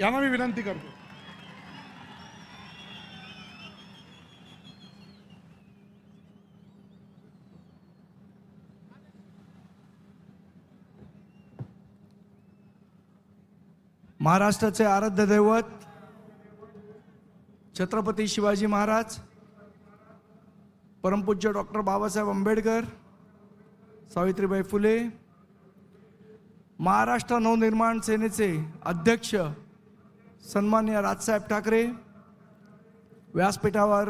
यांना मी विनंती करतो. महाराष्ट्राचे आराध्य दैवत छत्रपती शिवाजी महाराज, परमपूज्य डॉक्टर बाबासाहेब आंबेडकर, सावित्रीबाई फुले, महाराष्ट्र नवनिर्माण सेनेचे अध्यक्ष सन्माननीय राजसाहेब ठाकरे, व्यासपीठावर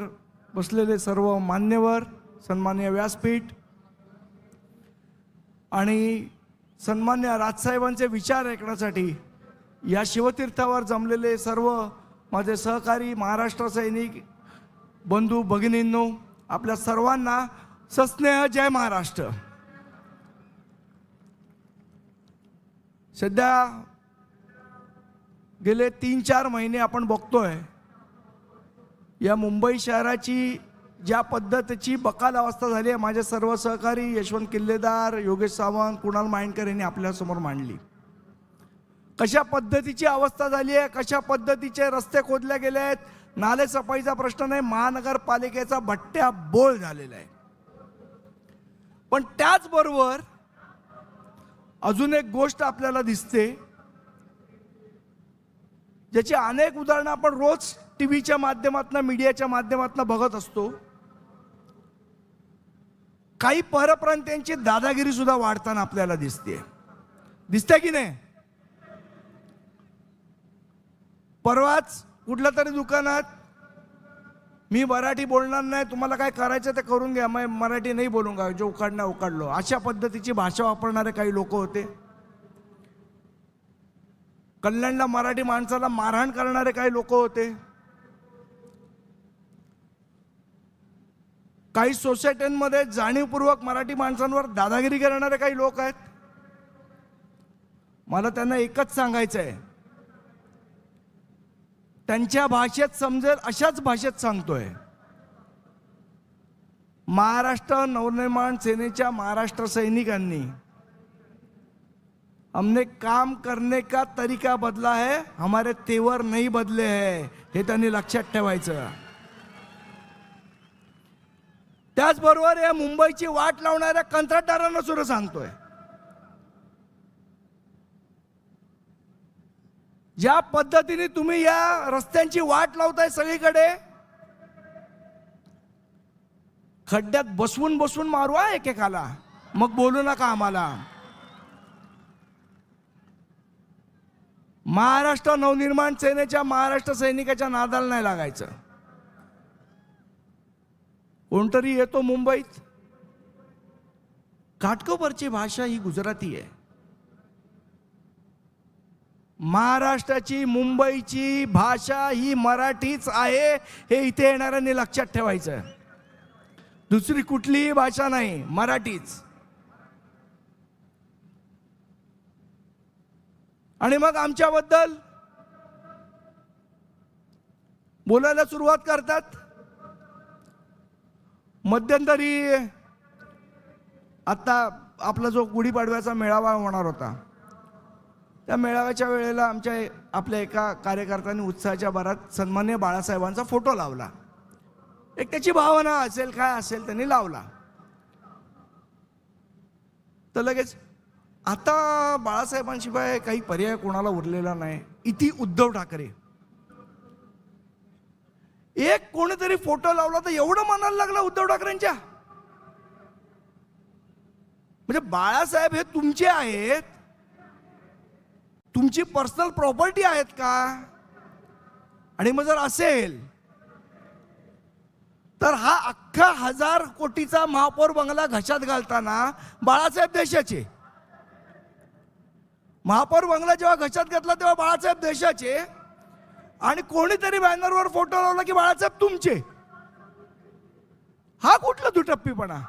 बसलेले सर्व मान्यवर, सन्माननीय व्यासपीठ आणि सन्माननीय राजसाहेबांचे विचार ऐकण्यासाठी या शिवतीर्थावर जमलेले सर्व माझे सहकारी महाराष्ट्र सैनिक बंधू भगिनींनो, आपल्या सर्वांना सस्नेह जय महाराष्ट्र. सध्या गेले 3-4 महिने आपण बघतोय या मुंबई शहराची ज्या पद्धतीची बकाल अवस्था झाली आहे. माझे सर्व सहकारी यशवंत किल्लेदार, योगेश सावंत, कुणाल माइंडकर यांनी आपल्यासमोर मांडली. कशा पद्धतीची अवस्था झाली आहे, कशा पद्धतीचे रस्ते खोदले गेले आहेत, नाले सफाईचा प्रश्न नाही, महानगरपालिकेचा भट्ट्या बोळ झालेला आहे. पण त्याचबरोबर अजून एक गोष्ट आपल्याला दिसते, ज्याची अनेक उदाहरणं आपण रोज टीव्हीच्या माध्यमातून, मीडियाच्या माध्यमातून बघत असतो. काही परप्रांतीयांची दादागिरी सुद्धा वाढताना आपल्याला दिसते की नाही. परवाच कुठल्या तरी दुकानात, मी मराठी बोलणार नाही, तुम्हाला काय करायचं ते करून घ्या, मैं मराठी नाही बोलूंगा, जो उखाडणं उखाडलो, अशा पद्धतीची भाषा वापरणारे काही लोक होते. कल्याणला मराठी माणसाला मारहाण करणारे काही लोक होते. काही सोसायट्यांमध्ये जाणीवपूर्वक मराठी माणसांवर दादागिरी करणारे काही लोक आहेत. मला त्यांना एकच सांगायचं आहे, त्यांच्या भाषेत समजेल अशाच भाषेत सांगतोय. महाराष्ट्र नवनिर्माण सेनेच्या महाराष्ट्र सैनिकांनी हमने काम करने का तरीका बदला है, हमारे तेवर नहीं बदले हैं, हे त्यांनी लक्षात ठेवायचं. त्याचबरोबर या मुंबईची वाट लावणाऱ्या कंत्राटदारांना सुद्धा सांगतोय, ज्या पद्धतीने तुम्ही या रस्त्यांची वाट लावताय सगळीकडे, खड्ड्यात बसवून बसवून मारवा एकेकाला, मग बोलू नका आम्हाला. महाराष्ट्र नवनिर्माण सेनेच्या महाराष्ट्र सैनिकाच्या नादाला नाही लागायचं. कोणतरी येतो मुंबईत, घाटकोपरची भाषा ही गुजराती आहे, महाराष्ट्राची मुंबईची भाषा ही मराठीच आहे, हे इथे येणाऱ्यांनी लक्षात ठेवायचं. दुसरी कुठलीही भाषा नाही, मराठीच. आणि मग आमच्याबद्दल बोलायला सुरुवात करतात. मध्यंतरी आता आपला जो गुढीपाडव्याचा मेळावा होणार होता, त्या मेळाव्याच्या वेळेला आपल्या एका कार्यकर्त्यांनी उत्साहाच्या भरात सन्माननीय बाळासाहेबांचा फोटो लावला. एक त्याची भावना असेल, काय असेल, त्यांनी लावला. तर लगेच आता बाळासाहेबांशिवाय काही पर्याय कोणाला उरलेला नाही, इथे उद्धव ठाकरे. एक कोणीतरी फोटो लावला तर एवढं म्हणायला लागला उद्धव ठाकरेंच्या. म्हणजे बाळासाहेब हे तुमचे आहेत, तुमची पर्सनल प्रॉपर्टी आहेत का? आणि मग जर असेल तर हा अख्खा 1000 कोटीचा महापौर बंगला घशात घालताना बाळासाहेब देशाचे, महापौर बंगला जेव्हा घशात घातला तेव्हा बाळासाहेब देशाचे, आणि कोणीतरी बॅनरवर फोटो लावला की बाळासाहेब तुमचे. हा कुठला दुटप्पीपणा?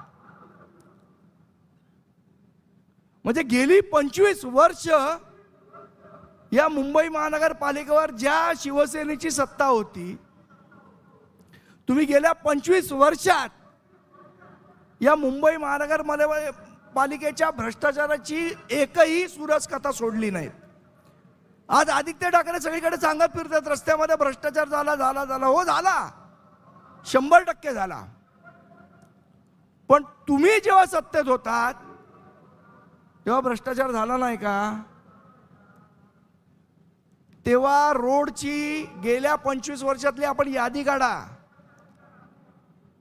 म्हणजे गेली 25 वर्ष या मुंबई महानगरपालिकेवर ज्या शिवसेनेची सत्ता होती, तुम्ही गेल्या 25 वर्षात या मुंबई महानगरपालिकेच्या भ्रष्टाचाराची एकही सुरस कथा सोडली नाहीत. आज आदित्य ठाकरे सगळीकडे सांगत फिरतात रस्त्यामध्ये भ्रष्टाचार झाला झाला झाला. हो झाला, 100% झाला. पण तुम्ही जेव्हा सत्तेत होतात तेव्हा भ्रष्टाचार झाला नाही का? तेव्हा रोडची गेल्या 25 वर्षातली आपण यादी काढा.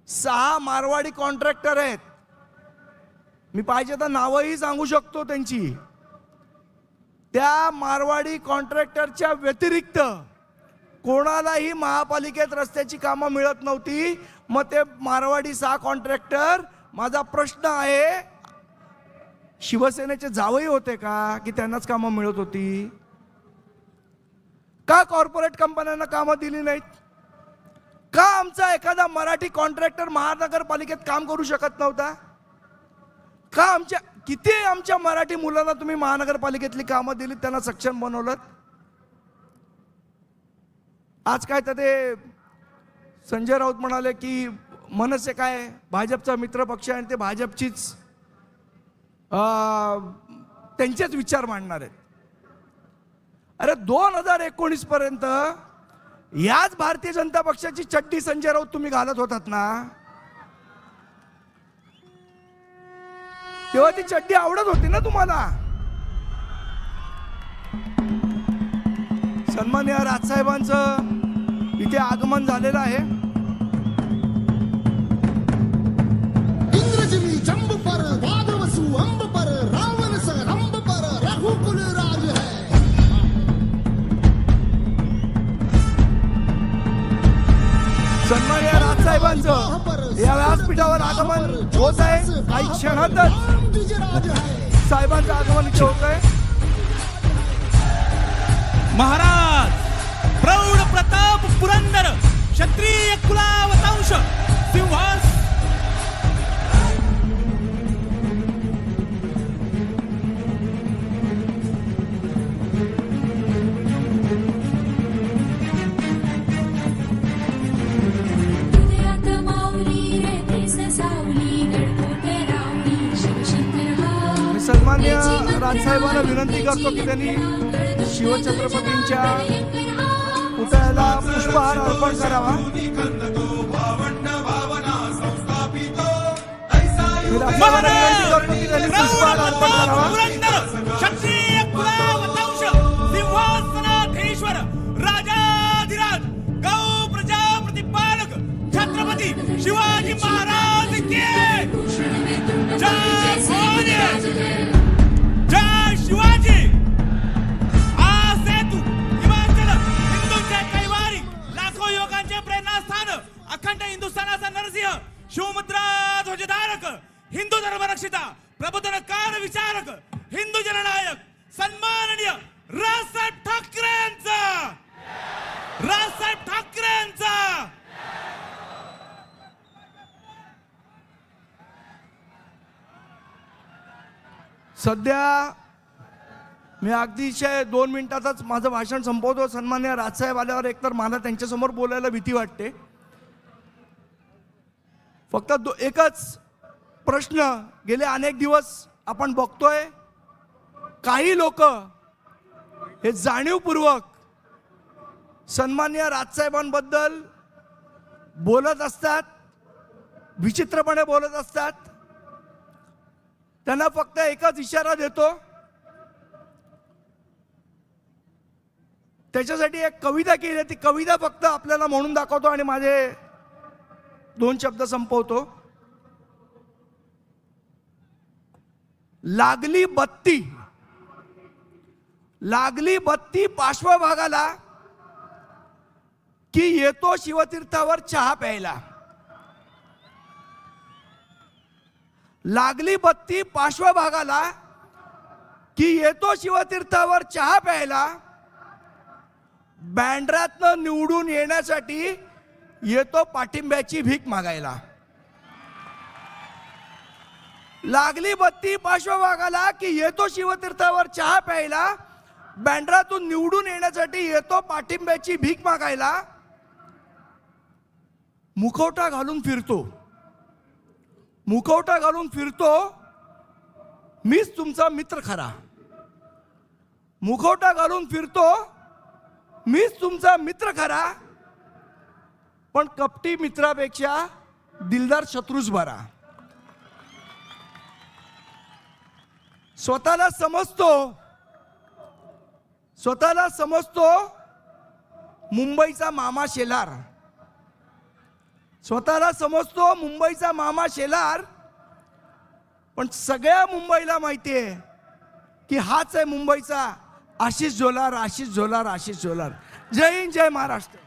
6 मारवाडी कॉन्ट्रॅक्टर आहेत. मी पाहिजे तर नावही सांगू शकतो त्यांची. त्या मारवाडी कॉन्ट्रॅक्टरच्या व्यतिरिक्त कोणालाही महापालिकेत रस्त्याची कामं मिळत नव्हती. मग ते मारवाडी 6 कॉन्ट्रॅक्टर, माझा प्रश्न आहे, शिवसेनेचे जावई होते का की त्यांनाच कामं मिळत होती? का कॉर्पोरेट कंपन्यांना कामं दिली नाहीत? का आमचा एखादा मराठी कॉन्ट्रॅक्टर महानगरपालिकेत काम करू शकत नव्हता? का किती आमच्या मराठी मुलांना तुम्ही महानगरपालिकेतली कामं दिली, त्यांना सक्षम बनवलं? आज काय तर ते संजय राऊत म्हणाले की मनसे काय भाजपचा मित्र पक्ष आहे आणि ते भाजपचीच त्यांचेच विचार मांडणार आहेत. अरे 2019 पर्यंत याच भारतीय जनता पक्षाची चड्डी संजय राऊत तुम्ही घालत होतात ना, तेव्हा ती चड्डी आवडत होती ना तुम्हाला. सन्माननीय राजसाहेबांचं इथे आगमन झालेलं आहे. इंद्रजनी जंब पर वादवसु अंब पर रावण स रंब पर रघुकुल राज है. सन्माननीय राजसाहेबांचं या व्यासपीठावर आगमन होत आहे. काही क्षणातच साहेबांचं आगमन इथे होत आहे. महाराज प्रौढ प्रताप पुरंदर क्षत्रिय कुलावतांश सिंहास सन्माननीय राजसाहेबांना विनंती करतो की त्यांनी शिवछत्रपतींच्या पुतळ्याला पुष्पहार अर्पण करावा. क्षत्रिय कुलावतांश सिंहासनाधीश्वर राजाधिराज गौ प्रजापती पालक छत्रपती शिवाजी महाराज की जय. जय शिवाजी. हा सेतू हिमाचल हिंदूंचे कैवारी लाखो युवकांचे प्रेरणास्थान अखंड हिंदुस्थानाचा नरसिंह शिवमुद्रा ध्वजधारक हिंदू धर्मरक्षिता प्रबोधनकार विचारक हिंदू जननायक सन्माननीय राजसाहेब ठाकरेंचा सध्या मी अगदीशय 2 मिनिटातच माझं भाषण संपवतो. सन्माननीय राजसाहेब आल्यावर एकतर मला त्यांच्यासमोर बोलायला भीती वाटते. फक्त एकच प्रश्न गेले अनेक दिवस आपण बघतोय, काही लोक हे जाणीवपूर्वक सन्माननीय राजसाहेबांबद्दल बोलत असतात, विचित्रपणे बोलत असतात. त्यांना फक्त एकच इशारा देतो, त्याच्यासाठी एक कविता केली. ती कविता फक्त आपल्याला म्हणून दाखवतो आणि माझे 2 शब्द संपवतो. लागली बत्ती पार्श्वभागाला की येतो शिवतीर्थावर चहा प्यायला. लागली बत्ती पार्श्वभागाला की येतो शिवतीर्थावर चहा प्यायला. बँड्रातनं निवडून येण्यासाठी येतो पाठिंब्याची भीक मागायला. लागली बत्ती पार्श्वभागाला की येतो शिवतीर्थावर चहा प्यायला. बँड्रातून निवडून येण्यासाठी येतो पाठिंब्याची भीक मागायला. मुखवटा घालून फिरतो मीच तुमचा मित्र खरा. मुखवटा घालून फिरतो, मीच तुमचा मित्र खरा, पण कपटी मित्रापेक्षा दिलदार शत्रूच बरा. स्वतःला समजतो मुंबईचा मामा शेलार. स्वतःला समजतो मुंबईचा मामा शेलार, पण सगळ्या मुंबईला माहिती आहे की हाच आहे मुंबईचा आशिष झोलार. जय हिंद, जय महाराष्ट्र.